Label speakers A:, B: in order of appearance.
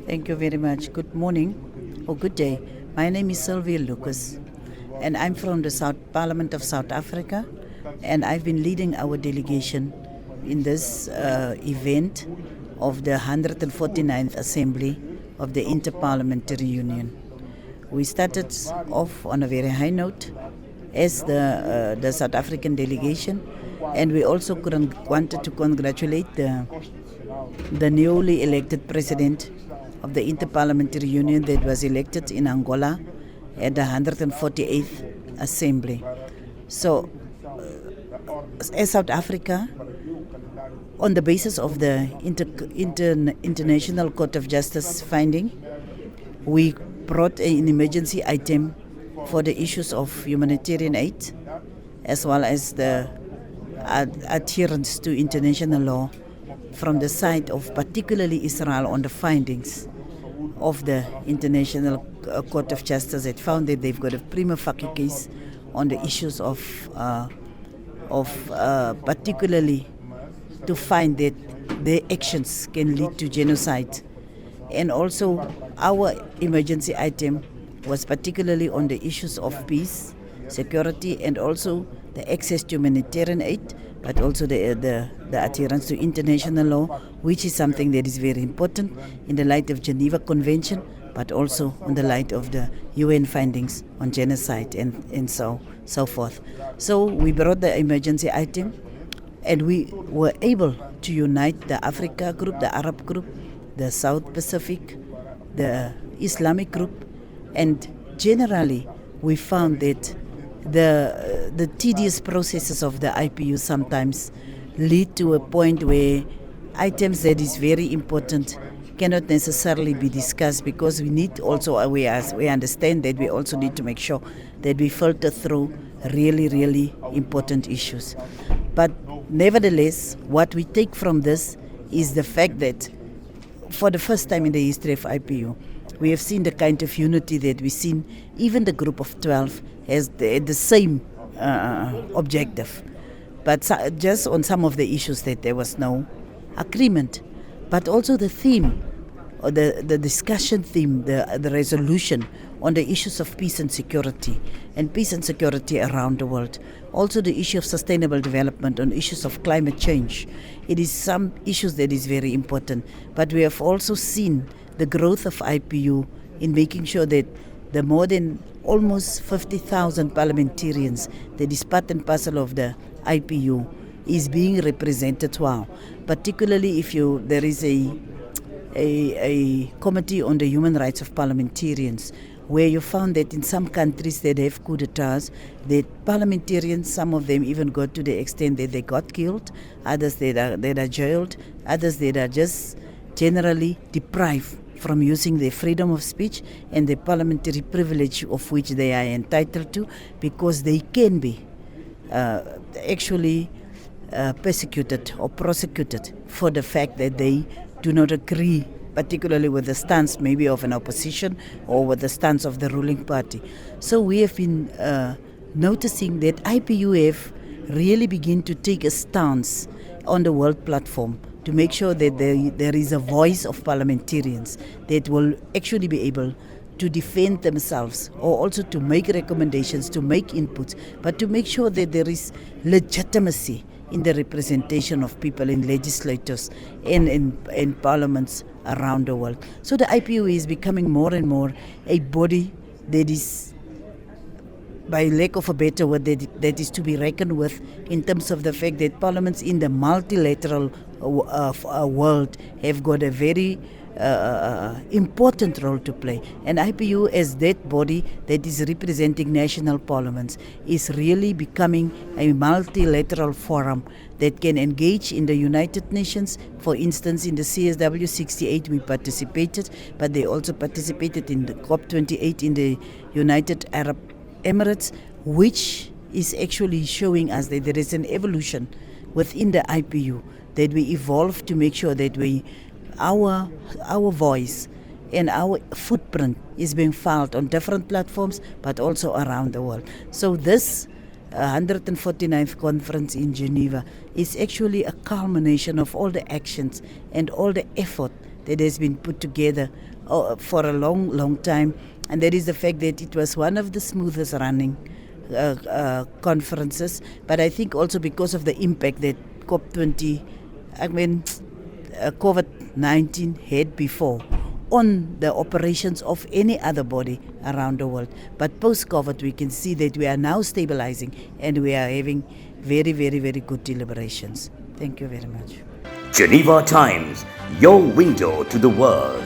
A: Thank you very much. Good morning or good day. My name is Sylvia Lucas and I'm from the Parliament of South Africa, and I've been leading our delegation in this event of the 149th Assembly of the Inter-Parliamentary Union. We started off on a very high note as the South African delegation, and we also wanted to congratulate the newly elected president of the Inter-Parliamentary Union that was elected in Angola at the 148th Assembly. So, as South Africa, on the basis of the International Court of Justice finding, we brought an emergency item for the issues of humanitarian aid, as well as the adherence to international law from the side of particularly Israel on the findings of the International Court of Justice that found that they've got a prima facie case on the issues of particularly to find that their actions can lead to genocide. And also our emergency item was particularly on the issues of peace, security, and also the access to humanitarian aid, but also the adherence to international law, which is something that is very important in the light of Geneva Convention, but also in the light of the UN findings on genocide and so forth. So we brought the emergency item, and we were able to unite the Africa group, the Arab group, the South Pacific, the Islamic group, and generally we found that the tedious processes of the IPU sometimes lead to a point where items that is very important cannot necessarily be discussed, because we need also, we understand that we also need to make sure that we filter through really, really important issues. But nevertheless, what we take from this is the fact that for the first time in the history of IPU, we have seen the kind of unity that we've seen. Even the group of 12 has the same objective. But just on some of the issues that there was no agreement. But also the theme, or the discussion theme, the resolution on the issues of peace and security around the world. Also the issue of sustainable development, on issues of climate change. It is some issues that is very important. But we have also seen the growth of IPU in making sure that the more than almost 50,000 parliamentarians that is part and parcel of the IPU is being represented well. Particularly if there is a committee on the human rights of parliamentarians, where you found that in some countries that have coup d'etats, that parliamentarians, some of them even got to the extent that they got killed, others that are jailed, others that are just generally deprived from using their freedom of speech and the parliamentary privilege of which they are entitled to, because they can be actually persecuted or prosecuted for the fact that they do not agree, particularly with the stance maybe of an opposition or with the stance of the ruling party. So we have been noticing that IPU have really begin to take a stance on the world platform to make sure that there is a voice of parliamentarians that will actually be able to defend themselves, or also to make recommendations, to make inputs, but to make sure that there is legitimacy in the representation of people in legislators and in parliaments around the world. So the IPU is becoming more and more a body that is, by lack of a better word, that is to be reckoned with, in terms of the fact that parliaments in the multilateral world have got a very important role to play. And IPU, as that body that is representing national parliaments, is really becoming a multilateral forum that can engage in the United Nations. For instance, in the CSW 68 we participated, but they also participated in the COP28 in the United Arab Emirates, which is actually showing us that there is an evolution within the IPU, that we evolve to make sure that our voice and our footprint is being felt on different platforms, but also around the world. So this 149th conference in Geneva is actually a culmination of all the actions and all the effort that has been put together for a long, long time. And that is the fact that it was one of the smoothest running conferences. But I think also because of the impact that COVID-19 had before on the operations of any other body around the world. But post-COVID, we can see that we are now stabilizing and we are having very, very, very good deliberations. Thank you very much.
B: Geneva Times, your window to the world.